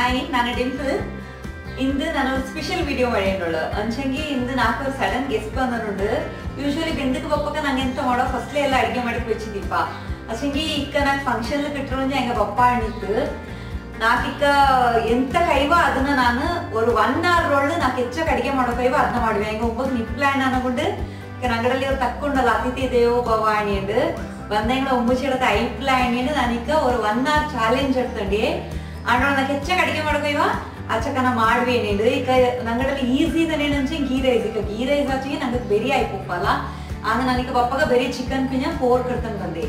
Hi, ನಾನು ಡಿಂಪಲ್. ಇಂದು ನಾನು special video ಮಾಡಿರೋಳು. ಅಂಚಂಗಿ ಇಂದು ನಾಲ್ಕು ಸಡನ್ ಗೆಸ್ಟ್ ಬಂದನುಂಡು. ಯೂಶುವಲಿ ಬೆಂದಕ್ಕೆ ಬಪ್ಪಕ ನಂಗೆ ಎಂತ ಮಾಡೋ ಫಸ್ಟ್ಲೇ ಎಲ್ಲ ಅಡಿಗೆ ಮಾಡಿ വെച്ചിದಿಪ್ಪ. ಅಂಚಂಗಿ ಇಕ್ಕ ನಾನು ಫಂಕ್ಷನ್ ಕಿಟ್ಟರೋಂಜೆ ಎಂಗ ಬಪ್ಪ ಅಣ್ಣಿತ್ತು. ನಾಕಿಕ್ಕ ಎಂತ ಕೈವ ಅದನ್ನ ನಾನು ಒಂದು 1 hour ಒಳ್ಳೆ ನಾಕು ಹೆಚ್ಚಕ್ಕೆ ಅಡಿಗೆ ಮಾಡೋ ಕೈವ ಅದನ್ನ ಮಾಡುವೆ. ಎಂಗ ಒಬ್ಬಕ್ಕೆ ನಿಪ್ ಪ್ಲಾನ್ ಅನ್ಕೊಂಡು ನಂಗಡಲ್ಲಿ ಅವ್ರು ತಕ್ಕೊಂಡಲ್ಲ ಅತಿಥಿ ದೇವೋ ಭವ ಅಣಿಯಂಡು ಬಂದಂಗಳ ಒಂಬುಚಿಡತ್ತೆ ಐ ಪ್ಲಾನ್ ನಾನಿಕ್ಕ ಒಂದು 1 hour ಚಾಲೆಂಜ್ ಎಡ್ತಂಡಿ ಆಂಡ್ರ నాకు ಹೆಚ್ಚಕ್ಕೆ ಅಡಿಗೆ ಮಾಡೋ ಕೈವ ಅಚ್ಚಕನ ಮಾಡುವೇನೇನು ಈಗ ನಂಗಡಲ್ಲಿ ಈಸಿ ಇದೇನಂಚೆ ಗೀ ರೈಸ್ ಈಗ ಗೀ ರೈಸ್ ಆಚೆಗೆ ನಂಗೆ ಬೆರಿ ಆಯ್ಪಲ್ಲ ಆಗ ನನಗೆ ಪಪ್ಪಗ ಬೆರಿ ಚಿಕನ್ ಪಿಂಜ ಪೋರ್ ಕಡ್ತಂದು ಬಂದೆ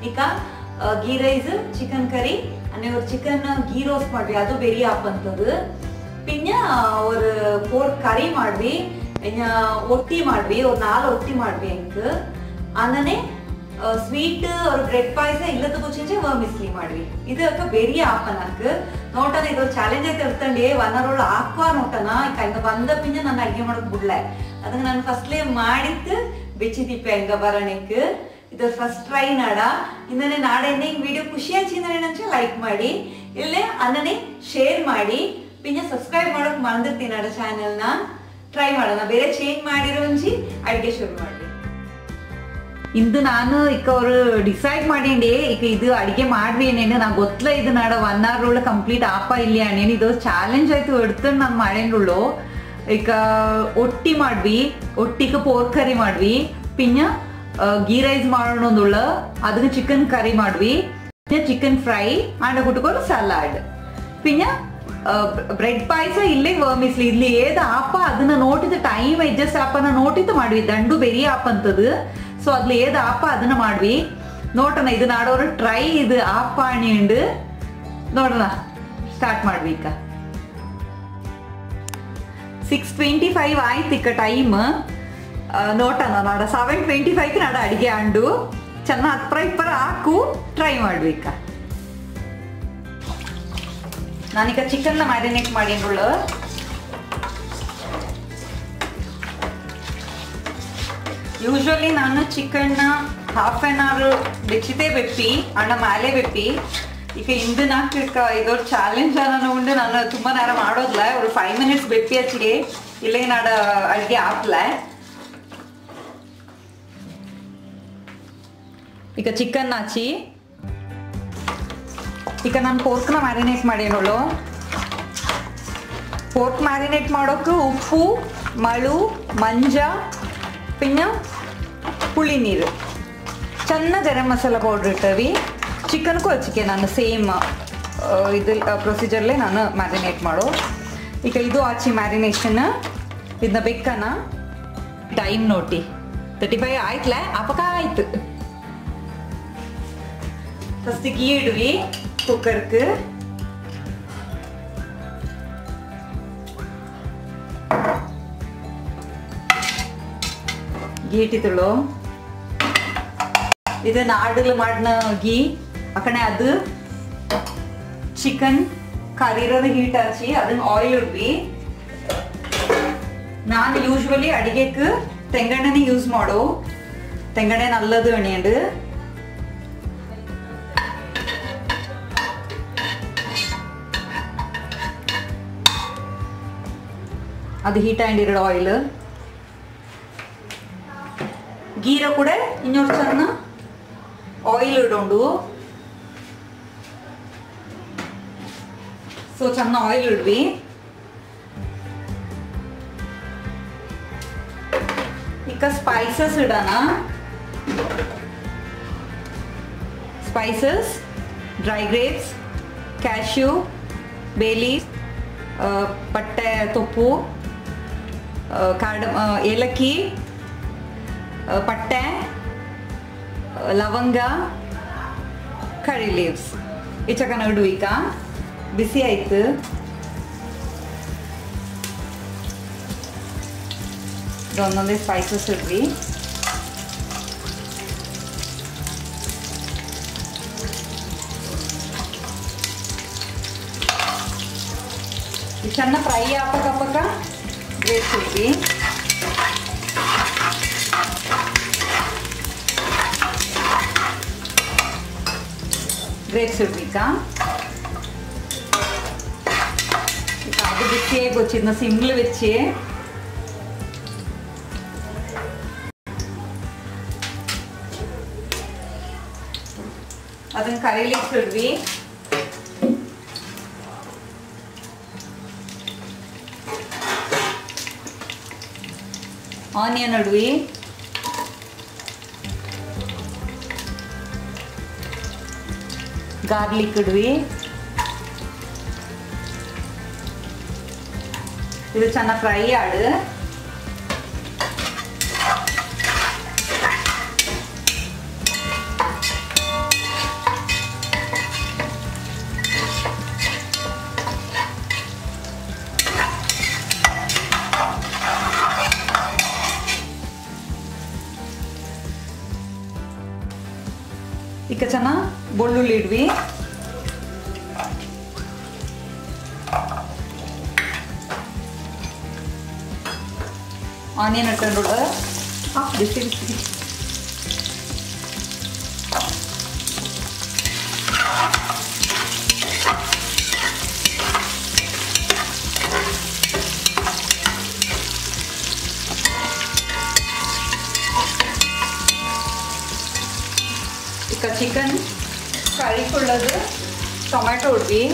ಈಗ ಗೀ ರೈಸ್ ಚಿಕನ್ ಕರಿ ಅನ್ನೆ ஒரு ಚಿಕನ್ ಗೀ ರೋಸ್ಟ್ ಮಾಡ್ವಿ ಅದು ಬೆರಿ ಆಪಂತದು ಪಿಂಜ ஒரு ಪೋರ್ ಕರಿ ಮಾಡ್ವಿ ಒಟ್ಟಿ ಮಾಡ್ವಿ ஒரு 4 ಒಟ್ಟಿ ಮಾಡ್ವಿ ಎಂಕ್ ಅನ್ನನೆ ಸ್ವೀಟ್ और ಬ್ರೆಡ್ ಪಾಯಸ ಇಲ್ಲದ ಕುಚಿಂಚೆ ವರ್ಮಿಸ್ಲಿ ಮಾಡ್ವಿ ಇದಕ್ಕ ಬೆರಿ ಆಪನಕ್ ನೋಟನ ಇದು ಚಾಲೆಂಜ್ ಐತೆ ಇರ್ತಂಡಿ 1 hour ಒಳ್ಳೆ ಹಾಕುವ ನೋಟನ ಈಗ ಬಂದ ಪಿಂಜ ನನ್ನ ಅಡಿಗೆ ಮಾಡಕ್ ಬಿಡ್ಲೆ ಅದಕ್ಕೆ ನಾನು ಫಸ್ಟ್ಲೇ ಮಾಡಿತ್ತು ಬೆಚ್ಚಿದಿಪ್ಪೆ ಹೆಂಗ ಬರಣಕ್ಕೆ ಇದು ಫಸ್ಟ್ ಟ್ರೈ ನಾಡ ಇಂದನೆ ನಾಡೆನ್ನೆ ಈ ವಿಡಿಯೋ ಖುಷಿ ಹಚ್ಚಿಂದ್ರೆ ಲೈಕ್ ಮಾಡಿ ಇಲ್ಲೇ ಅನ್ನನೆ ಶೇರ್ ಮಾಡಿ ಪಿಂಜ ಸಬ್ಸ್ಕ್ರೈಬ್ ಮಾಡೋಕ್ ಮರ್ದಿರ್ತೀನಿ ನಾಡ ಚಾನೆಲ್ನ ಟ್ರೈ ಮಾಡೋಣ ಬೇರೆ ಚೇಂಜ್ ಮಾಡಿರೋಂಜಿ ಅಡಿಗೆ ಶುರು ಮಾಡಿ ಇಂದು ನಾನು ಈಗ ಅವರು ಡಿಸೈಡ್ ಮಾಡಿಂಡಿ ಈಗ ಇದು ಅಡಿಗೆ ಮಾಡ್ವಿ ಏನೇನು ನಂಗೆ ಗೊತ್ತಲ ಇದು ನಾಡ 1 hour ಒಳ್ಳೆ ಕಂಪ್ಲೀಟ್ ಆಪ ಇಲ್ಲಿ ಅನೇನು ಇದು ಚಾಲೆಂಜ್ ಆಯ್ತು ಎಡ್ತಂಡು ನಾನು ಮಾಡೇನುಳ್ಳು ಈಗ ಒಟ್ಟಿ ಮಾಡ್ವಿ ಒಟ್ಟಿಗೆ ಪೋರ್ಕ್ ಕರಿ ಮಾಡ್ವಿ ಪಿಂಜ ಗೀ ರೈಸ್ ಮಾಡೋಣುಳ್ಳ ಅದಕ್ಕೆ ಚಿಕನ್ ಕರಿ ಮಾಡ್ವಿ ಚಿಕನ್ ಫ್ರೈ ಆಂಡ ಕುಟ್ಕೊಂಡು ಸಲಾಡ್ ಪಿಂಜ ಬ್ರೆಡ್ ಪಾಯಸ ಇಲ್ಲೇ ವರ್ಮಿಸ್ಲಿ ಇಲ್ಲಿ ಏದ ಆಪ ಅದನ್ನ ನೋಟಿದ ಟೈಮ್ ಅಡ್ಜಸ್ಟ್ ಆಪನ ನೋಟಿದ್ದು ಮಾಡ್ವಿ ದಂಡು ಬೆರಿ ಆಪ ಅಂತದು ಸೊ ಅದ್ಲಿ ಏದ ಆಪ ಅದನ್ನ ಮಾಡ್ವಿ ನೋಡೋಣ ಇದು ನಾಡೋರು ಟ್ರೈ ಇದು ಆಪ ಅಣಿಂಡು ನೋಡೋಣ ಸ್ಟಾರ್ಟ್ ಮಾಡ್ವಿ ಈಗ 6:25 ಆಯ್ತು ಈಗ ಟೈಮ್ ನೋಟನ ನಾಡ 7:25 ನಾಡ ಅಡಿಗೆ ಅಂಡು ಚೆನ್ನ ಹತ್ರ ಹಾಕು ಟ್ರೈ ಮಾಡ್ವಿ ಈಗ ನಾನೀಗ ಚಿಕನ್ನ ಮ್ಯಾರಿನೇಟ್ ಮಾಡಿನ್ನುಳ್ಳು ಯೂಶುವಲಿ ನಾನು ಚಿಕನ್ನ 1/2 hour ಬೆಚ್ಚಿತೆ ಬೆಪ್ಪಿ ಅಣ್ಣ ಮ್ಯಾಲೆ ಬೆಪ್ಪಿ ಈಗ ಇಂದು ನಾಲ್ಕು ಇದೊಂದು ಚಾಲೆಂಜ್ ಅನ್ನೋಂಡು ನಾನು ತುಂಬ ನೇರ ಮಾಡೋದಿಲ್ಲ ಒಂದು 5 minutes ಬೆಪ್ಪಿ ಹಚ್ಚಿಗೆ ಇಲ್ಲೇ ನಾಡ ಅಡುಗೆ ಹಾಕ್ಲ ಈಗ ಚಿಕನ್ ಹಚ್ಚಿ ಈಗ ನಾನು ಪೋರ್ಕ್ನ ಮ್ಯಾರಿನೇಟ್ ಮಾಡೇನೋಳು ಪೋರ್ಕ್ ಮ್ಯಾರಿನೇಟ್ ಮಾಡೋಕೆ ಉಪ್ಪು ಮಳು ಮಂಜ ಪಿನ್ನ ಹುಳಿ ನೀರು ಚೆನ್ನ ಗರಂ ಮಸಾಲ ಪೌಡ್ರ್ ಇಟ್ಟವಿ ಚಿಕನ್ಗೂ ಹಚ್ಚಿಕೆ ನಾನು ಸೇಮ್ ಇದು ಪ್ರೊಸೀಜರ್ಲೇ ನಾನು ಮ್ಯಾರಿನೇಟ್ ಮಾಡೋ ಈಗ ಇದು ಆಚಿ ಮ್ಯಾರಿನೇಷನ್ ಇದನ್ನ ಬೆಕ್ಕನ ಟೈಮ್ ನೋಟಿ 35 ಆಯ್ತಲ್ಲ ಅಪಕ ಆಯ್ತು ಫಸ್ಟ್ ಗೀ ಇಡ್ವಿ ಕುಕ್ಕರ್ಗೆ ಗೀ ಇಟ್ಟಿದ್ದಳು ಇದು ನಾಡಲು ಮಾಡಿನ ಗೀ ಅಕಡೆ ಅದು ಚಿಕನ್ ಕರಿರೋದು ಹೀಟ್ ಹಚ್ಚಿ ಅದನ್ನ ಆಯಿಲ್ ಇಡ್ವಿ ನಾನು ಯೂಶುವಲಿ ಅಡಿಗೆಗೆ ತೆಂಗಣ್ಣನೆ ಯೂಸ್ ಮಾಡೋ ತೆಂಗಣ್ಣೆ ನಲ್ಲದು ಎಣ್ಣೆಂಡು ಅದು ಹೀಟ್ ಆಂಡಿರೋ ಆಯಿಲ್ ಗೀರ ಕೂಡ ಇನ್ನೊಂದು ಚೆನ್ನ ಆಯಿಲ್ ಇಡೋಂಡು ಸೊ ಚೆನ್ನ ಆಯಿಲ್ ಇಡ್ವಿ ಈಗ ಸ್ಪೈಸಸ್ ಇಡೋಣ spices dry grapes cashew bay leaf ಪಟ್ಟೆ ತೊಪ್ಪು ಏಲಕ್ಕಿ ಪಟ್ಟೆ ಲವಂಗ ಕರಿ ಲೀವ್ಸ್ ಇಚಕನ ಇಡು ಈಗ ಬಿಸಿ ಆಯ್ತು ಒಂದೊಂದೇ ಸ್ಪೈಸಸ್ ಇಡ್ವಿ ಚೆನ್ನ ಫ್ರೈ ಆಪಕ್ಕ ಗ್ರೇಪ್ಸ್ ಇಡ್ವಿ ಗ್ರೇಪ್ಸ್ ಇಡ್ಬೇಕಾ ബിസിയായി വെച്ചിരുന്ന സിമ്മിൽ വെച്ച് ಅದನ್ನ ಕರಿಲಿಕ್ಕಿಡ್ವಿ. ಆನಿಯನ್ ಇಡ್ವಿ. ಗಾರ್ಲಿಕ್ ಇಡ್ವಿ. ಇದು ಚೆನ್ನಾಗಿ ಫ್ರೈ ಆಡು. ಈಗ ಚೆನ್ನಾಗಿ ಬೆಳ್ಳುಳ್ಳಿ ಇಡ್ವಿ. ಆನಿಯನ್ ಇಟ್ಕೊಂಡು ಬಿಸಿ ಬಿಸಿ ఇక చికెన్ కర్రీకుள்ளது టొమాటో ఉడివి.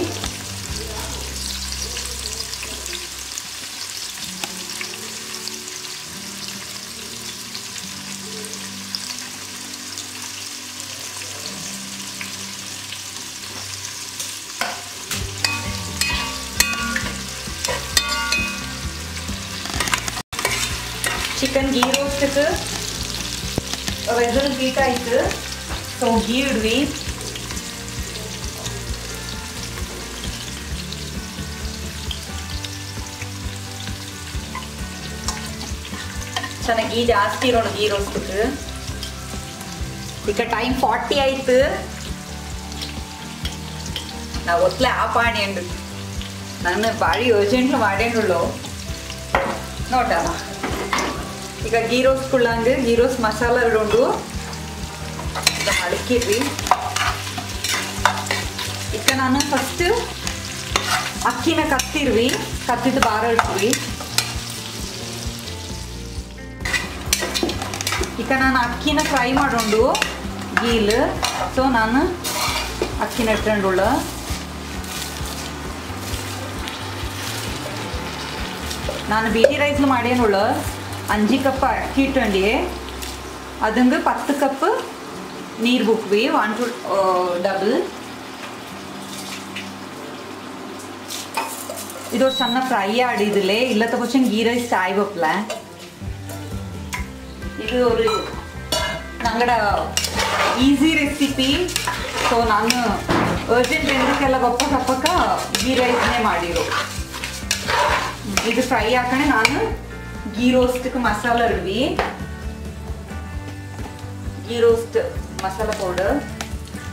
ಚಿಕನ್ ಗೀ ರೋಸ್ಟ್ಗೆ ವೆಸಲ್ ಗೀಟ್ ಆಯ್ತು. ಸೊ ಗೀ ಇಡ್ವಿ. ಚೆನ್ನಾಗಿ ಗೀ ಜಾಸ್ತಿ ಇರೋಣ ಗೀ ರೋಸ್ಟ್ಗೆ. ಈಗ ಟೈಮ್ 40 ಆಯ್ತು. ನಾವು ಒತ್ತಲೆ ಆಫ್ ಮಾಡ್ಯಂಡು ನಾನು ಭಾರಿ ಅರ್ಜೆಂಟ್ ಮಾಡ್ಯಂಡುಳ್ಳು ನೋಡಲ್ಲ. ಈಗ ಗೀ ರೋಸ್ಟ್ ಕುಳ್ಳಂಗೆ ಗೀ ರೋಸ್ಟ್ ಮಸಾಲ ಇಡೋಂಡು ಮಡಕಿಡ್ರಿ. ಈಗ ನಾನು ಫಸ್ಟ್ ಅಕ್ಕಿನ ಕತ್ತಿರ್ವಿ. ಕತ್ತಿದ್ದು ಬಾರ ಇಡ್ತೀವಿ. ಈಗ ನಾನು ಅಕ್ಕಿನ ಫ್ರೈ ಮಾಡೋಂಡು ಗೀಲ್. ಸೊ ನಾನು ಅಕ್ಕಿನ ಇಟ್ಕೊಂಡುಳ್ಳ. ನಾನು ಬೇಟಿ ರೈಸ್ ಮಾಡ್ಯನುಳ್ಳ 5 ಕಪ್ ಅಕ್ಕಿ ಇಟ್ಟಂಡಿ. ಅದಂಗೆ 10 ಕಪ್ ನೀರು ಬುಕ್ವಿ. 1 to ಡಬಲ್. ಇದು ಚೆನ್ನಾಗಿ ಫ್ರೈ ಆಡಿದಿಲ್ಲ ಇಲ್ಲ ತಗೋಚಂಗೆ ಗೀ ರೈಸ್ ಚಾಯ್ ಬಪ್ಪಲ. ಇದು ஒரு ನಂಗಡ ಈಸಿ ರೆಸಿಪಿ. ಸೊ ನಾನು ಅರ್ಜೆಂಟ್ ಎಂದಕ್ಕೆಲ್ಲ ಬಪ್ಪಕ್ಕ ಗೀ ರೈಸ್ನೇ ಮಾಡಿರೋ. ಇದು ಫ್ರೈ ಹಾಕಣೆ ನಾನು ಗೀ ರೋಸ್ಟ್ಗೆ ಮಸಾಲ ಇಡ್ವಿ. ಗೀ ರೋಸ್ಟ್ ಮಸಾಲ ಪೌಡರ್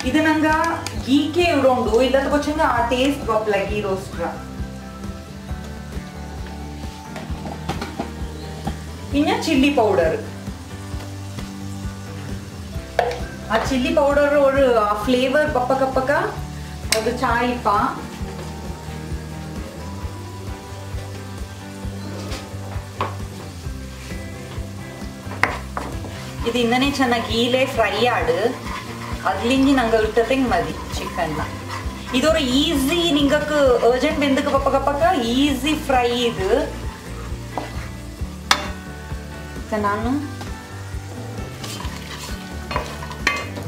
ಇದು ನಂಗೆ ಗೀಕೆ ಇಡೋಂಡು ಇಲ್ಲ ತಗೋಚಂಗ ಆ ಟೇಸ್ಟ್ ಬಪ್ಪಲ ಗೀ ರೋಸ್ಟ್. ಇನ್ನ ಚಿಲ್ಲಿ ಪೌಡರ್. ಆ ಚಿಲ್ಲಿ ಪೌಡರ್ ஒரு ಫ್ಲೇವರ್ ಪಪ್ಪಕ ಅದು ಚಾಯ್ಪ. ಇದು ಇಂದನೇ ಚೆನ್ನಾಗಿ ಗೀಲೆ ಫ್ರೈ ಆಡು. ಅದ್ಲಿಂಗಿ ನಂಗೆ ಇಟ್ಟಂಗೆ ಮದಿ ಚಿಕನ್ನ. ಇದೊರು ಈಸಿ ನಿಂಗಕ್ಕೆ ಅರ್ಜೆಂಟ್ ಬೆಂದಕ್ಕೆ ಪಪ್ಪಕ ಈಸಿ ಫ್ರೈ ಇದು. ನಾನು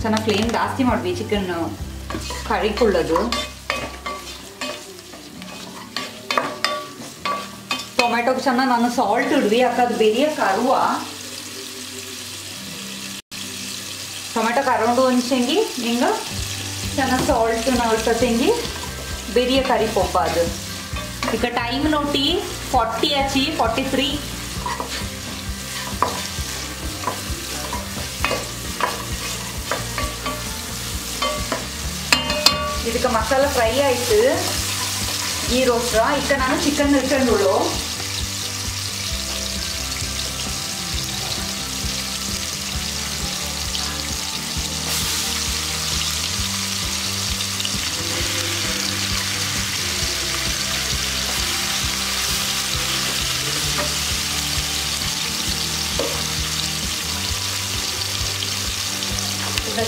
ಚೆನ್ನಾಗಿ ಫ್ಲೇಮ್ ಜಾಸ್ತಿ ಮಾಡ್ವಿ ಚಿಕನ್ ಕರಿಕೊಳ್ಳೋದು. ಟೊಮ್ಯಾಟೋಗೆ ಚೆನ್ನಾಗಿ ನಾನು ಸಾಲ್ಟ್ ಇಡ್ವಿ. ಯಾಕದು ಬೇರೆ ಕರುವ ಟೊಮೆಟೊ ಕರೋಂಡು ಒಂಚೆಂಗಿ ನಿಂಗೆ ಚೆನ್ನಾಗಿ ಸಾಲ್ಟ್ ನಾವು ಇಟ್ಟಂಗಿ ಬೇರೆ ಕರಿ ಪೊಪ್ಪ ಅದು. ಈಗ ಟೈಮ್ ನೋಟಿ 40 ಆಚಿ 43. ಇದಕ್ಕೆ ಮಸಾಲ ಫ್ರೈ ಆಯ್ತು ಗೀ ರೋಸ್ಟ್. ಈಗ ನಾನು ಚಿಕನ್ ಇಟ್ಕೊಂಡುಳು.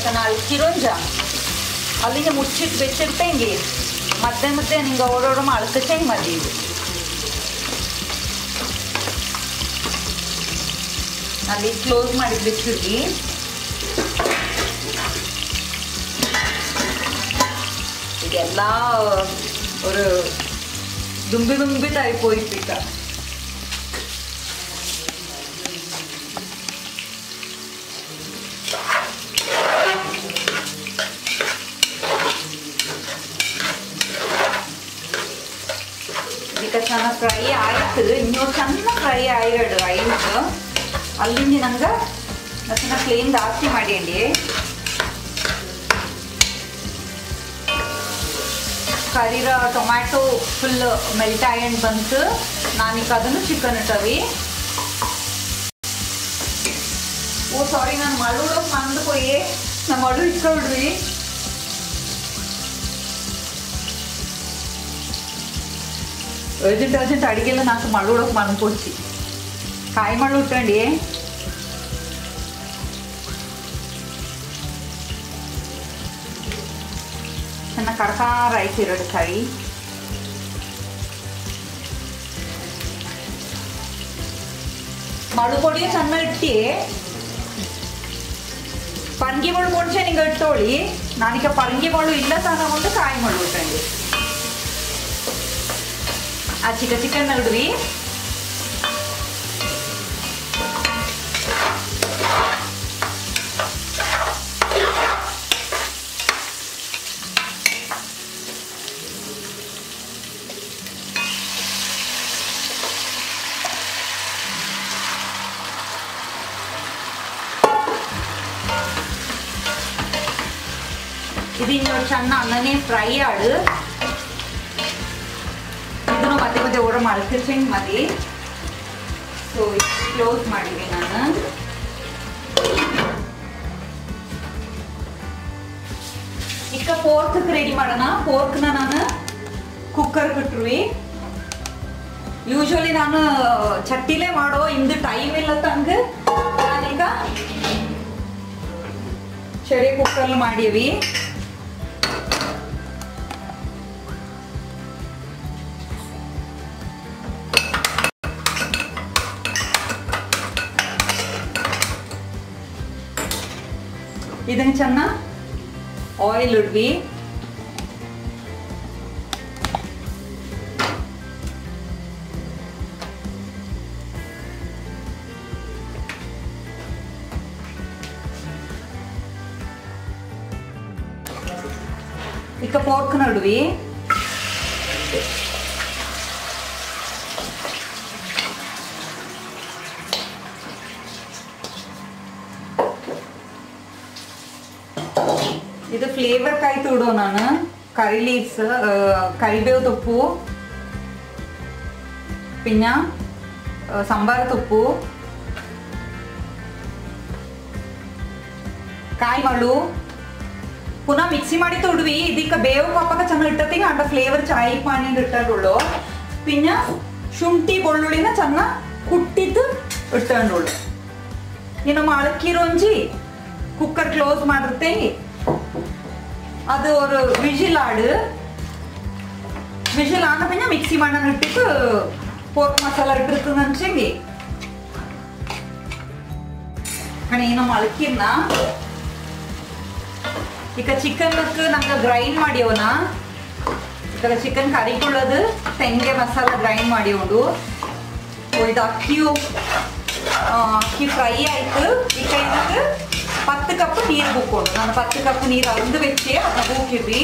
चना अलकिरोंज अल्ली मुच्चिट बेच्चिर्तेंगे मध्य मध्य निंगे ओरोरो अळकचेंगे मदी ಅಲ್ಲಿ ಕ್ಲೋಸ್ ಮಾಡಿ ಬಿಟ್ಟಿರ್ವಿ ಇದೆಲ್ಲ ஒரு ದುಂಬಿ ದುಂಬಿದಾയി പോയിട്ടില്ല ಈಗ ಚೆನ್ನಾಗಿ ಫ್ರೈ ಆಯ್ತು ಇನ್ನೂ ಚೆನ್ನಾಗಿ ಫ್ರೈ ಆಯ್ತು ಅಲ್ಲಿಂದ ನಂಗೆ ಅದನ್ನ ಫ್ಲೇಮ್ ಜಾಸ್ತಿ ಮಾಡಿಂಡಿ ಕರಿರ ಟೊಮ್ಯಾಟೊ ಫುಲ್ ಮೆಲ್ಟ್ ಆಗಿ ಬಂತು ನಾನೀಗ ಅದನ್ನು ಚಿಕನ್ ಇಟ್ಟವಿ ಓ ಸಾರಿ ನಾನು ಮಳುಡೋಕೆ ಮಂದು ಪೋಯಿ ನಾ ಮಳು ಇಟ್ಕೊಳ್ರಿ ಅರ್ಜೆಂಟ್ ಅಡಿಗೆಲ್ಲ నాకు ಮಳುಡೋಕೆ ಮಂದು ಪೋಚಿ ಕಾಯಿ ಮಳು ಇಟ್ಟಂಡಿ ಚೆನ್ನಾಗಿ ಕಡಕಾರ ಆಯ್ತು ಎರಡು ಕಾಯಿ ಮಳು ಪೊಡಿಯು ಚೆನ್ನಾಗಿ ಇಟ್ಟಿ ಪರಂಗಿ ಮಳು ಮುಂಚೆ ನಿಂಗೆ ಇಟ್ಟೋಳಿ ನಾನೀಗ ಪರಂಗಿ ಮಳು ಇಲ್ಲ ತಗೊಂಡು ಕಾಯಿ ಮಳು ಇಟ್ಟಂಡಿ ಆ ಚಿಕನ್ ಇಡ್ವಿ ಇದು ಇನ್ನೂ ಚೆನ್ನಾಗಿ ಅನ್ನನೇ ಫ್ರೈ ಆಡು ಇದನ್ನು ಮತ್ತೆ ಮತ್ತೆ ಓಡ ಮಾಡ್ತಿರ್ತೀನಿ ಮದಿ ಸೊ ಕ್ಲೋಸ್ ಮಾಡಿದೆ ನಾನು ಈಗ ಪೋರ್ಕ್ ರೆಡಿ ಮಾಡೋಣ ಪೋರ್ಕ್ನ ನಾನು ಕುಕ್ಕರ್ ಬಿಟ್ರುವಿ ಯೂಶುವಲಿ ನಾನು ಚಟ್ಟಿಲೇ ಮಾಡೋ ಇಂದು ಟೈಮ್ ಇಲ್ಲ ತಂಗ ನಾನೀಗ ಚಳಿ ಕುಕ್ಕರ್ ಮಾಡೀವಿ ಇದನ್ನ ಚೆನ್ನಾಗಿ ಆಯಿಲ್ ಇಡ್ವಿ ಈಗ ಪೋರ್ಕ್ ನಡುವಿ ಇದು ಫ್ಲೇವರ್ ಕಾಯಿ ತುಡೋ ನಾನು ಕರಿ ಲೀವ್ಸ್ ಕರಿಬೇವು ತುಪ್ಪು ಪಿನ್ನ ಸಾಂಬಾರ್ ತುಪ್ಪು ಕಾಯಿ ಮಳು ಪುನಃ ಮಿಕ್ಸಿ ಮಾಡಿ ತುಡ್ವಿ ಇದಕ್ಕೆ ಬೇವು ಕಪ್ಪಕ ಚೆನ್ನಾಗಿ ಇಟ್ಟತಿಗೆ ಅಂಡ ಫ್ಲೇವರ್ ಚಾಯ್ ಪಾನಿ ಇಟ್ಟುಳ್ಳು ಪಿನ್ನ ಶುಂಠಿ ಬೆಳ್ಳುಳ್ಳಿನ ಚೆನ್ನಾಗಿ ಕುಟ್ಟಿದ್ದು ಇಟ್ಟುಳ್ಳು ಇನ್ನು ಅಳಕಿರೋಂಜಿ ಕುಕ್ಕರ್ ಕ್ಲೋಸ್ ಮಾಡಿರುತ್ತೆ ಅದು ஒரு ವಿಜಿಲ್ ಆಡು ವಿಜಿಲ್ ಆದ ಪಿನ್ನ ಮಿಕ್ಸಿ ಮಾಡನ ಇಟ್ಟಿಟ್ಟು ಪೋರ್ಕ್ ಮಸಾಲ ಇಟ್ಟಿರ್ತದೆ ಅನ್ಸಂಗಿ ಕಣೆ ಏನು ಅಳಕಿರ್ನ ಈಗ ಚಿಕನ್ಗೆ ನಮ್ಗೆ ಗ್ರೈಂಡ್ ಮಾಡಿಯವನ ಈಗ ಚಿಕನ್ ಕರಿಕೊಳ್ಳೋದು ತೆಂಗೆ ಮಸಾಲ ಗ್ರೈಂಡ್ ಮಾಡಿಯೋದು ಇದು ಅಕ್ಕಿ ಫ್ರೈ ಆಯ್ತು ಈಗ ಇದಕ್ಕೆ 10 ಕಪ್ ನೀರು ಬುಕ್ಕೊಂಡು ನಾನು 10 ಕಪ್ ನೀರು ಅರ್ದು ಬೆಚ್ಚಿ ಅದನ್ನ ಬೂಕಿದ್ವಿ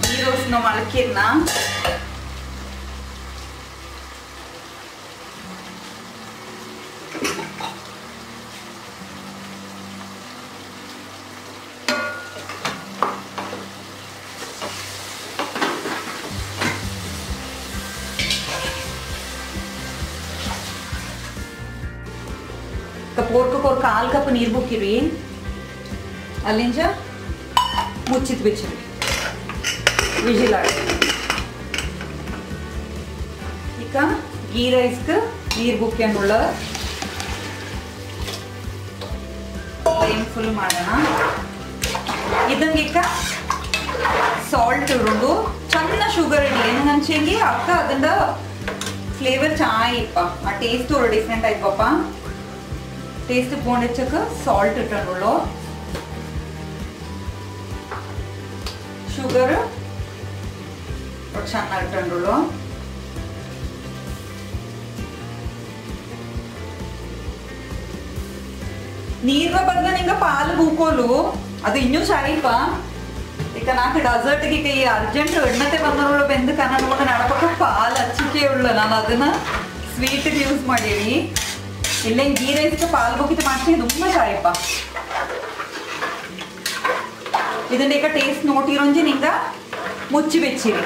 ನೀರೋಸ್ನ ಮೊಳಕೆಯನ್ನ ಪೋರ್ಕ್ 1/4 ಕಪ್ ನೀರು ಬುಕ್ಕಿರಿ ಅಲ್ಲಿಂದ ಮುಚ್ಚಿತ್ ಬಿಚ್ಚಿರಿ ವಿಜಿಲ್ ಆಡಿ ಈಗ ಗೀ ರೈಸ್ಗೆ ನೀರು ಬುಕ್ಕಿಯನ್ನುಳ್ಳ ಫ್ಲೇಮ್ ಫುಲ್ ಮಾಡೋಣ. ಇದಂಗೀಗ ಸಾಲ್ಟ್ ಇರುಂಡು ಚಂದ ಶುಗರ್ ಇಡಲಿ ಹಂಚಂಗಿ ಅಕ್ಕ ಅದಂಡ ಫ್ಲೇವರ್ ಚೆನ್ನಾಗಿಪ್ಪ ಆ ಟೇಸ್ಟ್ ಡಿಫ್ರೆಂಟ್ ಆಯ್ತಪ್ಪ. ಟೇಸ್ಟ್ ಬೋಂಡೆಚ್ಚಕ್ಕೆ ಸಾಲ್ಟ್ ಇಟ್ಟುಳ್ಳು ಶುಗರ್ ಚೆನ್ನಾಗಿ ಇಟ್ಟುಳ್ಳು. ನೀರ ಬದಲು ನಿಂಗೆ ಪಾಲು ಬೂಕೋಲು ಅದು ಇನ್ನೂ ಚಾರಿಪ್ಪ. ಈಗ ನಾಲ್ಕು ಡೆಸರ್ಟ್ಗೆ ಈಗ ಈ ಅರ್ಜೆಂಟ್ ಎಣ್ಣತೆ ಬಂದವಳು ಬೆಂದು ಕನ್ನಡ ನಡಪಕ್ಕ ಪಾಲು ಹಚ್ಚಿಕೆ ಉಳ್ಳು. ನಾನು ಅದನ್ನ ಸ್ವೀಟ್ಗೆ ಯೂಸ್ ಮಾಡೀನಿ. ಇಲ್ಲ ಗೀ ರೈಸ್ಗೆ ಪಾಲು ಬುಕ್ಕಿತ ಮಾಡ್ತೀನಿ ತುಂಬ ಚಾರಿಪ್ಪ. ಇದನ್ನ ಈಗ ಟೇಸ್ಟ್ ನೋಟಿರೋಂಜಿ ನಿಂಗ ಮುಚ್ಚಿ ಬೆಚ್ಚಿರಿ.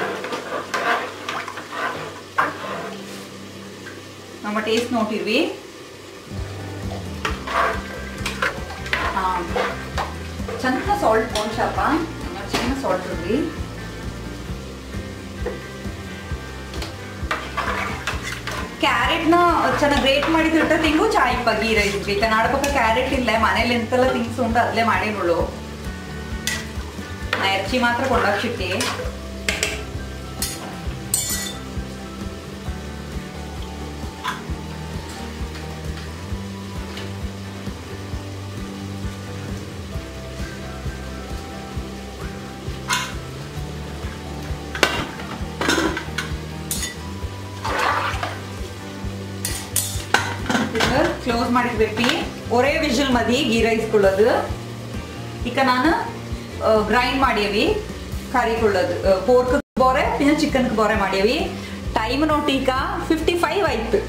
ನಮ್ಮ ಟೇಸ್ಟ್ ನೋಟಿರ್ವಿ. ಚಂದ ಸಾಲ್ಟ್ ಬೋನ್ಶಪ್ಪ ಚಿನ್ನ ಸಾಲ್ಟ್ ಇರ್ವಿ. ಕ್ಯಾರೆಟ್ನ ಚೆನ್ನಾಗಿ ಗ್ರೇಟ್ ಮಾಡಿ ತಿಂಟ ತಿಂಗು ಚಾಯ್ಪ ಗೀ ರೈಸ್ ಈಗ ನಾಡಪಕ್ಕ ಕ್ಯಾರೆಟ್ ಇಲ್ಲ ಮನೇಲಿ ಎಂತೆಲ್ಲ ತಿಂಗ್ಸ್ ಉಂಟು ಅದ್ಲೇ ಮಾಡಿರೋಳು. ನಾ ಎರ್ಚಿ ಮಾತ್ರ ಕೊಂಡಾಕ್ಸಿಟ್ಟಿ. ಕ್ಲೋಸ್ ಮಾಡಿರ್ಬೇಕು. ಒರೇ ವಿಷಲ್ ಮದಿ ಗೀ ರೈಸ್ ಕೊಳ್ಳೋದು. ಈಗ ನಾನು ಗ್ರೈಂಡ್ ಮಾಡ್ಯವಿ ಕರಿ ಕೊಳ್ಳೋದು ಪೋರ್ಕ್ ಬೋರೆ പിന്നെ ಚಿಕನ್ ಬೋರೆ ಮಾಡ್ಯವಿ. ಟೈಮ್ ನೋಟ್ ಈಗ 55 ಆಯ್ತು.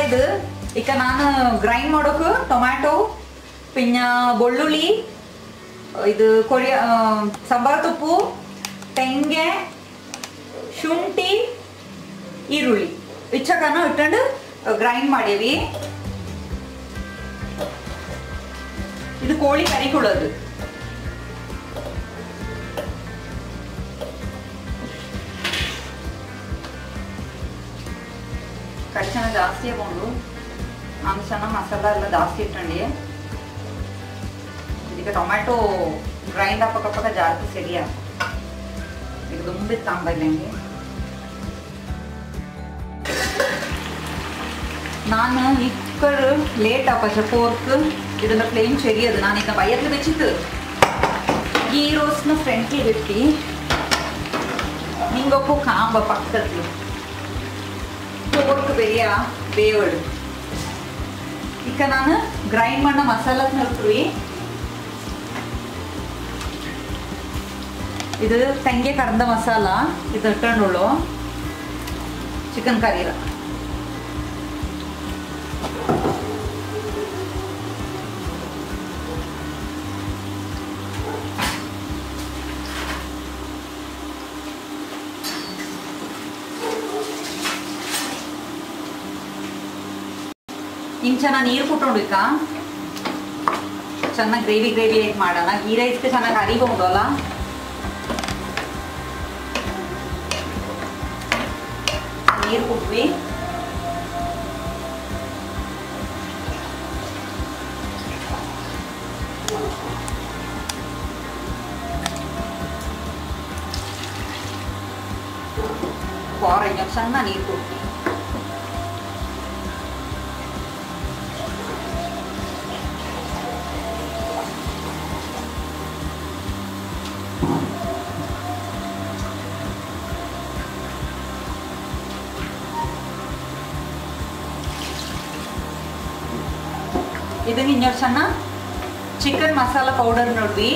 ಇದು ಈಗ ನಾನು ಗ್ರೈಂಡ್ ಮಾಡೋಕೆ ಟೊಮ್ಯಾಟೊ പിന്നെ ಬೆಳ್ಳುಳ್ಳಿ ಇದು ಕೊರಿಯಾ ಸಾಂಬಾರ್ ತುಪ್ಪು ತೆಂಗೆ ಶುಂಠಿ ಈರುಳ್ಳಿ ಇಚ್ಚಕನ ಇಟ್ಕೊಂಡು ಗ್ರೈಂಡ್ ಮಾಡೀವಿ. ಇದು ಕೋಳಿ ಕರಿ ಕೊಡೋದು. ಕಡಿಚನ ಜಾಸ್ತಿ ಆಗೊಂಡು ನಾನು ಚೆನ್ನಾಗಿ ಮಸಾಲ ಎಲ್ಲ ಜಾಸ್ತಿ ಇಟ್ಟಂಡಿ. ಇದಕ್ಕೆ ಟೊಮ್ಯಾಟೊ ಗ್ರೈಂಡ್ ಹಾಕಕ್ಕ ಜಾಸ್ತಿ ಸರಿಯಾ ಈಗ ದುಂಬಿ ತಾಂಬಲ್ಲಂಗೆ. ನಾನು ಇಕ್ಕಡ್ ಲೇಟ್ ಆಪಚ್ಚ ಪೋರ್ಕ್ ಇದನ್ನ ಫ್ಲೇಮ್ ಚೆರಿಯದು. ನಾನು ಈಗ ಬೈಯತ್ಲು ಬೆಚ್ಚಿತ್ತು ಗೀ ರೋಸ್ನ ಫ್ರಂಟ್ಲಿ ಬಿಟ್ಟು ನಿಂಗೊಪ್ಪು ಕಾಂಬ ಪಕ್ಕದಲ್ಲಿ ಪೋರ್ಕ್ ಬೆರಿಯ ಬೇವಡು. ಈಗ ನಾನು ಗ್ರೈಂಡ್ ಮಾಡೋ ಮಸಾಲ ನಲ್ರಿ ಇದು ತೆಂಗೆ ಕರ್ದ ಮಸಾಲ ಇದು ಇಟ್ಟುಳ್ಳು ಚಿಕನ್ ಕರೀರ. ಹಿಂಗೆ ಚೆನ್ನಾಗಿ ನೀರು ಕುಟ್ಕೊಂಡು ಈಗ ಚೆನ್ನಾಗಿ ಗ್ರೇವಿ ಗ್ರೇವಿ ಹೇಗೆ ಮಾಡೋಣ. ಗೀ ರೈಸ್ಗೆ ಚೆನ್ನಾಗಿ ಅರಿಬೋದಲ್ಲ. ನೀರು ಕುಟ್ವಿ. ಚೆನ್ನಾಗಿ ನೀರು ಕುಟ್ವಿ. ಇದನ್ನ ಇನ್ನೊಂದು ಸಣ್ಣ ಚಿಕನ್ ಮಸಾಲ ಪೌಡರ್ ನೋಡ್ವಿ.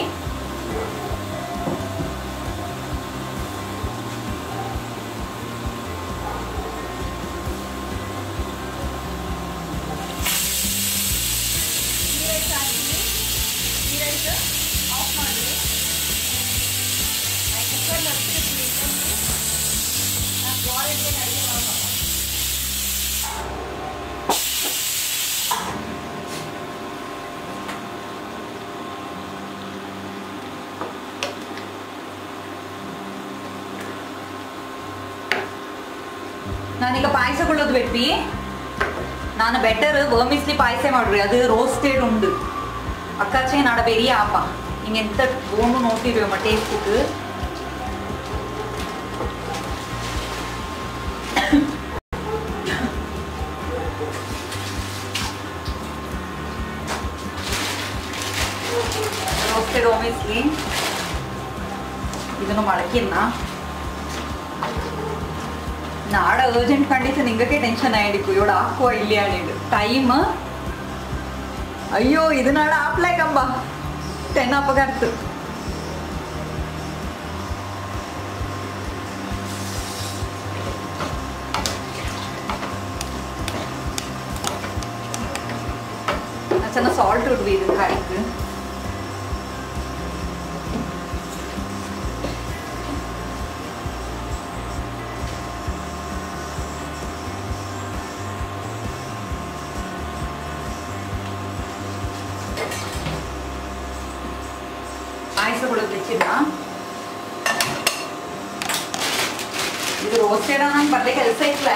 ಆಫ್ ಮಾಡಿ ಈಗ ಪಾಯಸಗಳದ್ದು ಬಿಟ್ವಿ. ನಾನು ಬೆಟರ್ ವರ್ಮಿಸ್ಲಿ ಪಾಯಸ ಮಾಡ್ರಿ, ಅದು ರೋಸ್ಟೆಡ್ ಉಂಡು ಅಕ್ಕಾಚೆ ನಾಡ ಬೆರಿಯ ಆಪ ಹಿಂಗೆ ಎಂತ ಓನು ನೋಟಿರುವಮ್ಮ ಟೇಸ್ಟಿಗೆ. ರೋಸ್ಟೆಡ್ ವರ್ಮಿಸ್ಲಿ ಇದನ್ನು ಮಳಕಿನ್ನ നാട ഏർജന്റ് കണ്ടിട്ട് നിങ്ങൾക്ക് ടെൻഷൻ ആയിരിക്കും ഇവിടെ ആക്കുവോ ഇല്ലയാണിത് ടൈം. അയ്യോ ഇത് നാളെ ആപ്പിലേക്കമ്പ 10 അപ്പകർത്ത് ಚೆನ್ನಾಗಿ ಸಾಲ್ಟ್ ಇಡ್ವಿ ಇದು ಕಾಯಿಗೆ. ಇದು ರೋಸ್ಟೆಡ್ ನಂಗೆ ಬರ್ಲಿ ಕೆಲಸ ಇಲ್ಲ.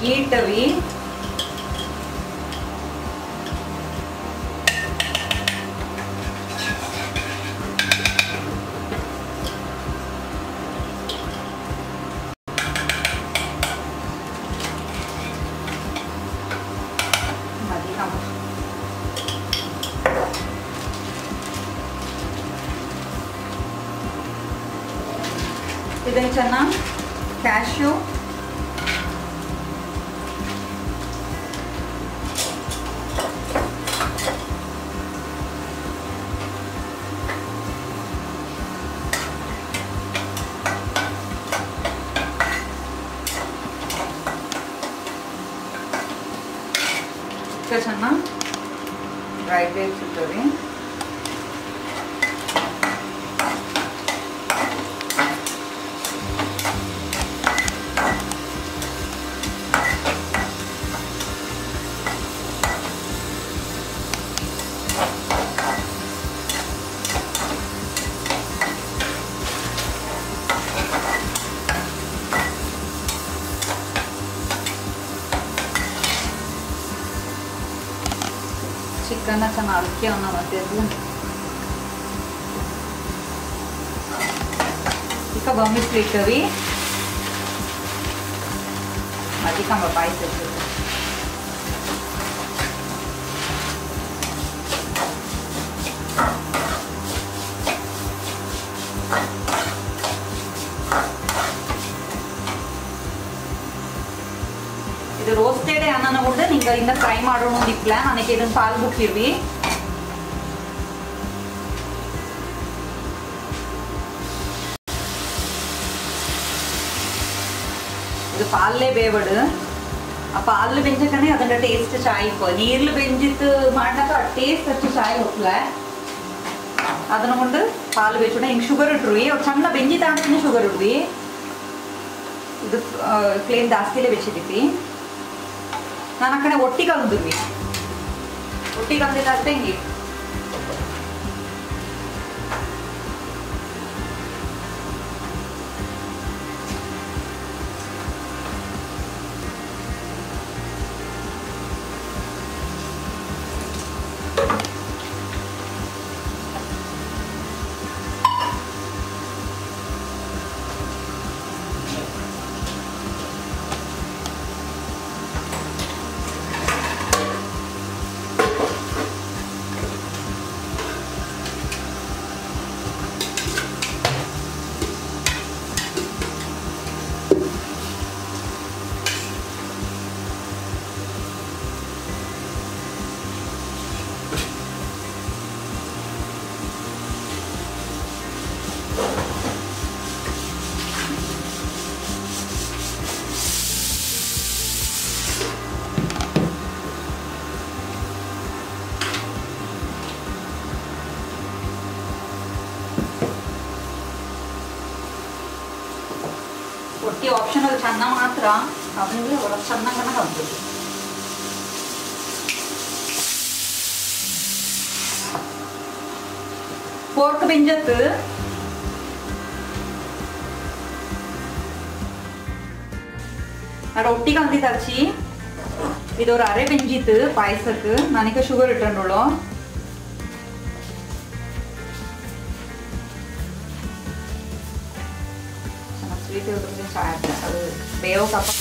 ಗೀಟವಿ ಇದನ್ನು ಚೆನ್ನಾಗಿ ಕ್ಯಾಶ್ಯೂ ಚೆನ್ನಾಗಿ ಡ್ರೈ ಗ್ರೇಪ್ಸ್ ಇರ್ತವೆ. ಚಿಕನ್ ಚೆನ್ನಾಗಿ ಅಳಕೆ ಅವನ್ನ ಮತ್ತೆ ಅದು ಈಗ ವರ್ಮಿಸ್ಲಿ ಇಟ್ಟವಿ. ಅದಕ್ಕೆ ಪಾಯಸ ಇದು ರೋಸ್ಟೆಡ್ ಅನ್ನನ ಕೂಡ ನಿಂಗೆ ಇಂದ ಫ್ರೈ ಮಾಡೋಣ ಒಂದಿಲ್ಲ. ನನಗೆ ಇದನ್ನ ಪಾಲ್ ಬುಕ್ಕಿರ್ವಿ. ಇದು ಪಾಲೇ ಬೇವಡು ಆ ಪಾಲು ಬೆಂಜಕನೆ ಅದರ ಟೇಸ್ಟ್ ಚಾಯ್ ನೀರ್ಲು ಬೆಂಜಿತ್ತು ಮಾಡಾಕ ಟೇಸ್ಟ್ ಅಷ್ಟು ಚಾಯ್ ಹೋಗ್ಲ. ಅದನ್ನ ಕೊಂಡು ಪಾಲು ಬೆಚ್ಚೋಣ ಹಿಂಗೆ ಶುಗರ್ ಇಟ್ರಿ ಅವ್ರು ಚಂದ ಬೆಂಜಿ ತಾಂಡ್ತೀನಿ ಶುಗರ್ ಇಡ್ವಿ. ಇದು ಫ್ಲೇಮ್ ಜಾಸ್ತಿಲೇ ಬೆಚ್ಚಿದ್ದೀವಿ. ನಾನು ಆ ಕಡೆ ಒಟ್ಟಿಗೆ ಅಂದ್ವಿ ಒಟ್ಟಿಗೆ ಅಂದಿದ್ದಾದ್ರೆ ಹಿಂಗೆ ಸಣ್ಣ ಮಾತ್ರ ಆಮೇಲೆ ಒಳಗೆ ಚೆನ್ನಾಗನ ಹಾಕ್ಬೇಕು. ಪೋರ್ಕ್ ಬೆಂಜತ್ತು ಒಟ್ಟಿಗೆ ಅಂದಿದ್ದಾಚಿ ಇದವ್ರ ಅರೆ ಬೆಂಜಿತ್ತು ಪಾಯಸಕ್ಕೆ ನನಗೆ ಶುಗರ್ ಇಟ್ಟಂಡೋಳು ಸ್ವೀಟ್ ಇರೋದ್ರಿಂದ ಚಾಯ್ ಅದು ಬೇವು ಕಪ್ಪ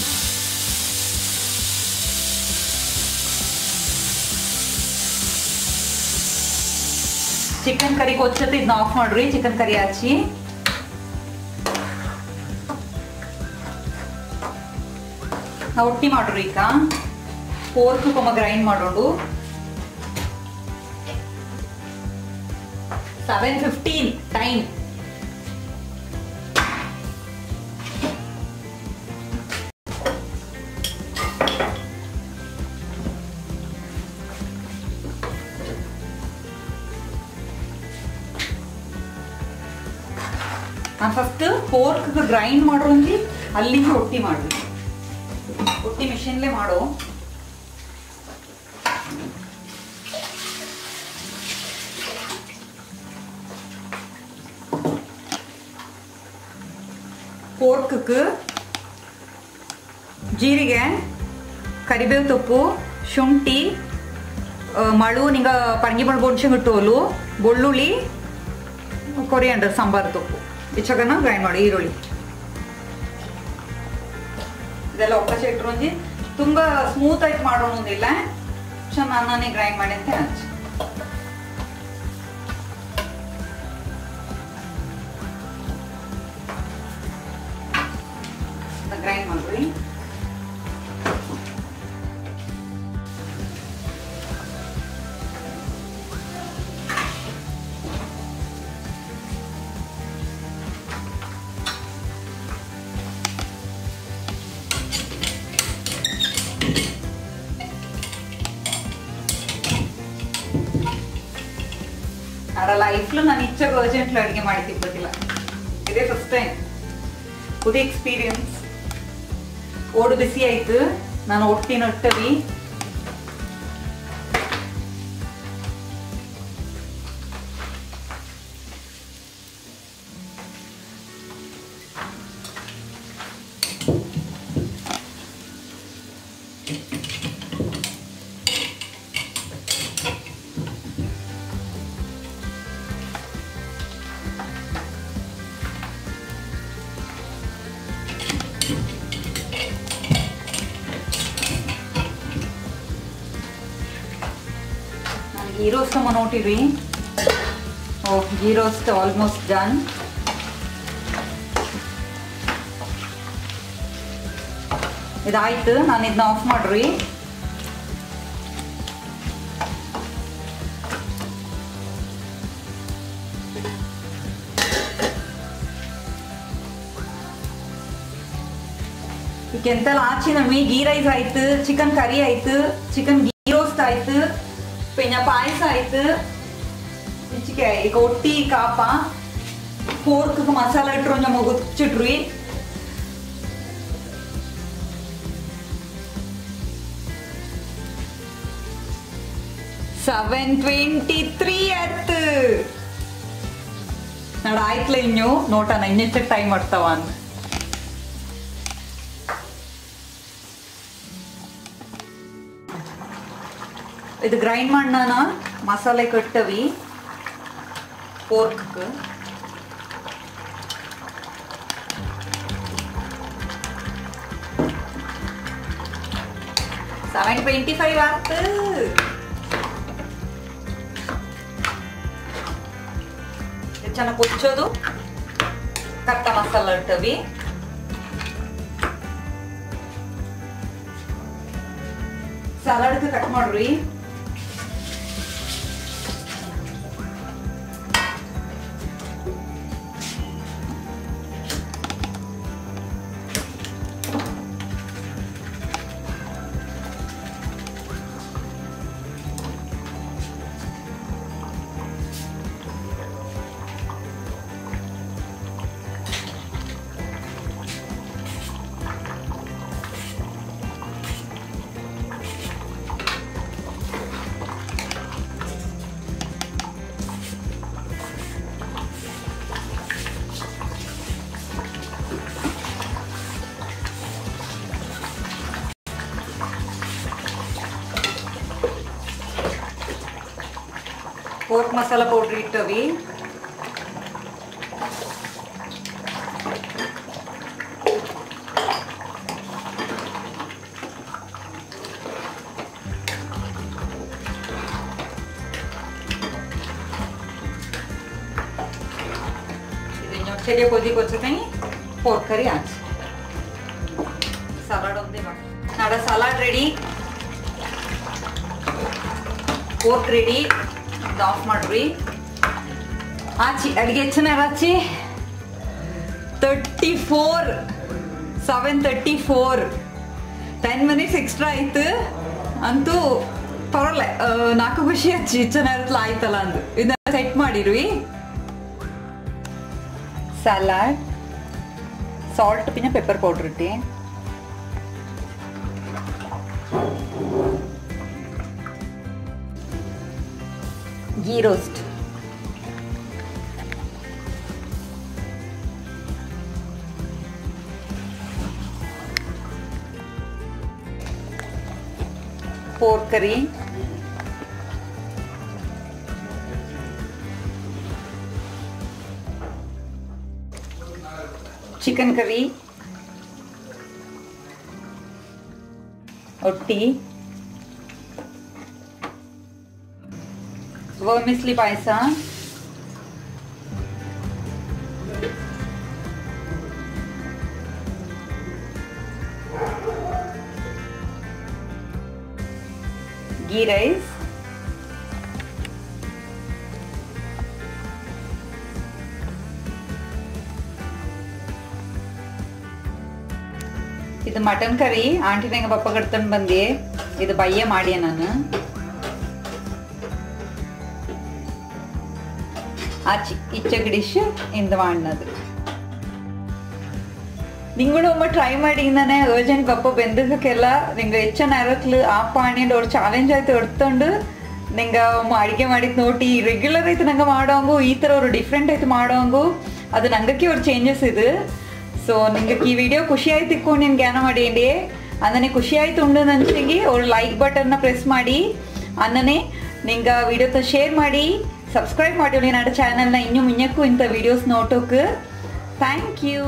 ಚಿಕನ್ ಕರಿ ಕೊಚ್ಚತ್ತು ಇದನ್ನ ಆಫ್ ಮಾಡ್ರಿ. ಚಿಕನ್ ಕರಿ ಹಚ್ಚಿ ಒಟ್ಟಿ ಮಾಡ್ರಿ. ಈಗ ಪೋರ್ಕ್ ಕೊಮ್ಮ ಗ್ರೈಂಡ್ ಮಾಡೋದು 7:15 ಟೈಮ್. ನಾನು ಫಸ್ಟ್ ಪೋರ್ಕ್ ಗ್ರೈಂಡ್ ಮಾಡೋಂಗಿ ಅಲ್ಲಿಂದ ಒಟ್ಟಿ ಮಾಡ್ರಿ. ಒಟ್ಟಿ ಮಿಷಿನ್ಲೇ ಮಾಡೋ. ಪೋರ್ಕ್ ಜೀರಿಗೆ, ಕರಿಬೇವು ತೊಪ್ಪು, ಶುಂಠಿ, ಮಳು ನಿಂಗ ಪಣಗಿ ಮಳು ಬೋಡ್ಸಂಗ್ ಇಟ್ಟೋಲು, ಬೆಳ್ಳುಳ್ಳಿ, ಕೊರಿಯಾಂಡರ್ ಸಾಂಬಾರು ತೊಪ್ಪು ಇಚ್ಚಗನ ಗ್ರೈಂಡ್ ಮಾಡಿ. ಈರುಳ್ಳಿ ಇದೆಲ್ಲ ಒಕ್ಕಚ ಇಟ್ಕೊಂಡಿ ತುಂಬಾ ಸ್ಮೂತ್ ಆಗಿ ಮಾಡೋದಿಲ್ಲ, ಚೆನ್ನಾಗಿ ಗ್ರೈಂಡ್ ಮಾಡಿ ಅಂತ ಹಚ್ಚಿ ಗ್ರೈಂಡ್ ಮಾಡ್ರಿ. ಲೈಫ್ಲು ನಾನು ಇಚ್ಚಾಗ ಅರ್ಜೆಂಟ್ಲಿ ಅಡುಗೆ ಮಾಡಿ ತಿಕ್ಕೋದಿಲ್ಲ, ಇದೇ ಫಸ್ಟ್ ಟೈಮ್. ಪುದಿ ಎಕ್ಸ್ಪೀರಿಯನ್ಸ್. ಓಡು ಬಿಸಿ ಆಯ್ತು, ನಾನು ಒಟ್ಟಿ ನಟ್ಟವಿ. ghee roast ನೋಟಿರಿ. ghee roast almost done. ಇದಾಯ್ತು, ನಾನು ಇದನ್ನ ಆಫ್ ಮಾಡ್ರಿ. ಈಗ ಎಂತೆಲ್ಲ ಆಚೆ ನಮಗೆ ಗೀ ರೈಸ್ ಆಯ್ತು, ಚಿಕನ್ ಕರಿ ಆಯ್ತು, ಚಿಕನ್ ಘೀ ರೋಸ್ಟ್ ಆಯ್ತು, പിന്നെ പായസം ആയിട്ട് ಈಗ ಒಟ್ಟಿ ಕಾಪ ಪೋರ್ಕ್ ಮಸಾಲ ಇಟ್ರು ನಮ್ಮ ಗೊಚ್ಚಿಟ್ರಿ. $7:23 ಆಯ್ತು. ನಾಡ ಆಯ್ತಲ್ಲ, ಇನ್ನು ನೋಟನ ಇನ್ನೆಷ್ಟು ಟೈಮ್ ಮಾಡ್ತಾವ ಅಂತ. ಇದು ಗ್ರೈಂಡ್ ಮಾಡೋಣ, ಮಸಾಲೆ ಕಟ್ಟವಿ ಪೋರ್ಕ್. $7:25 ಆಯ್ತು. ಚೆನ್ನಾಗಿ ಕೊಚ್ಚೋದು, ಕಟ್ಟ ಮಸಾಲ ಇಟ್ಟವಿ. ಸಲಾಡ್ಗೆ ಕಟ್ ಮಾಡ್ರಿ. पोर्क मसाला पौडर इट्टवी ಇದಕ್ಕೆ ಕೊದಿಗೆ వచ్చేకని పోర్క్ కర్రీ ಆಚೆ ಸಲಾಡ್ ಒಂದೇ ಮಾಡಿ ನಾಡ salad ready pork ready of ಮಾಡ್ರಿ ಆಚಿ ಅಡಿಗೆ ಚೆನ್ನಾಗಿ ಆಚಿ 7:34 10 minutes ಎಕ್ಸ್ಟ್ರಾ ಆಯ್ತು ಅಂತೂ ಪರಲ್ಲ ನಾಲ್ಕು ಖುಷಿ ಆಚಿ ಚೆನ್ನಾಗಿರತ್ಲ ಆಯ್ತಲ್ಲ ಅಂದು ಇದನ್ನ ಸೆಟ್ ಮಾಡಿರ್ವಿ ಸಲಾಡ್ ಸಾಲ್ಟ್ ಪಿನ್ನ ಪೆಪ್ಪರ್ ಪೌಡರ್ ಇಟ್ಟಿ ghee roast pork curry chicken curry ಒಟ್ಟಿ वर्मिसली पायस घी राइस ಇದು ಮಟನ್ ಕರಿ ಆಂಟಿ ನಂಗೆ ಪಪ್ಪ ಕಟ್ಕೊಂಡು ಬಂದೆ ಇದು ಬಯ್ಯ ಮಾಡಿಯ ನಾನು ഇച്ചക്ക് ഡിഷ് എന്ത് വാണത് നിങ്ങളും ട്രൈ ಮಾಡಿങ്ങനെ ഏർജന്റ് പപ്പ ബന്ധുക്കല്ല നിങ്ങൾ ಹೆಚ್ಚ നേരത്തിൽ ಆ ಪಾಣಿಂದ ഒരു ಚಾಲೆಂಜ್ ಆಯ್ತು എടുത്തുകൊണ്ട് ನಿಂಗ ಅಡಿಗೆ ಮಾಡಿದ್ ನೋಡಿ ರೆಗ್ಯುಲರ್ ಆಯ್ತು ನಂಗೆ ಮಾಡೋಂಗು ಈ ತರ ஒரு ಡಿಫ್ರೆಂಟ್ ಆಯ್ತು ಮಾಡೋಂಗು ಅದು ನಂಗಕ್ಕೆ ஒரு ಚೇಂಜಸ್ ಇದು ಸೊ ನಿಂಗೆ ಈ ವಿಡಿಯೋ ಖುಷಿ ಆಯ್ತು ಇಕ್ಕೊಂಡು ನೀನು ಜ್ಞಾನ ಮಾಡಿಂಡಿ ಅನ್ನನೆ ಖುಷಿ ಆಯ್ತು ಉಂಡು ನಂಚಿಗೆ ஒரு ಲೈಕ್ ಬಟನ್ನ ಪ್ರೆಸ್ ಮಾಡಿ ಅನ್ನನೆ ನಿಂಗ ವಿಡಿಯೋತ ಶೇರ್ ಮಾಡಿ ಸಬ್ಸ್ಕ್ರೈಬ್ ಮಾಡಿ ನನ್ನ ಚಾನೆಲ್ನ ಇನ್ನೂ ಮುಂಚೆಕ್ಕೂ ಇಂಥ ವಿಡಿಯೋಸ್ ನೋಡೋಕೆ ಥ್ಯಾಂಕ್ ಯು.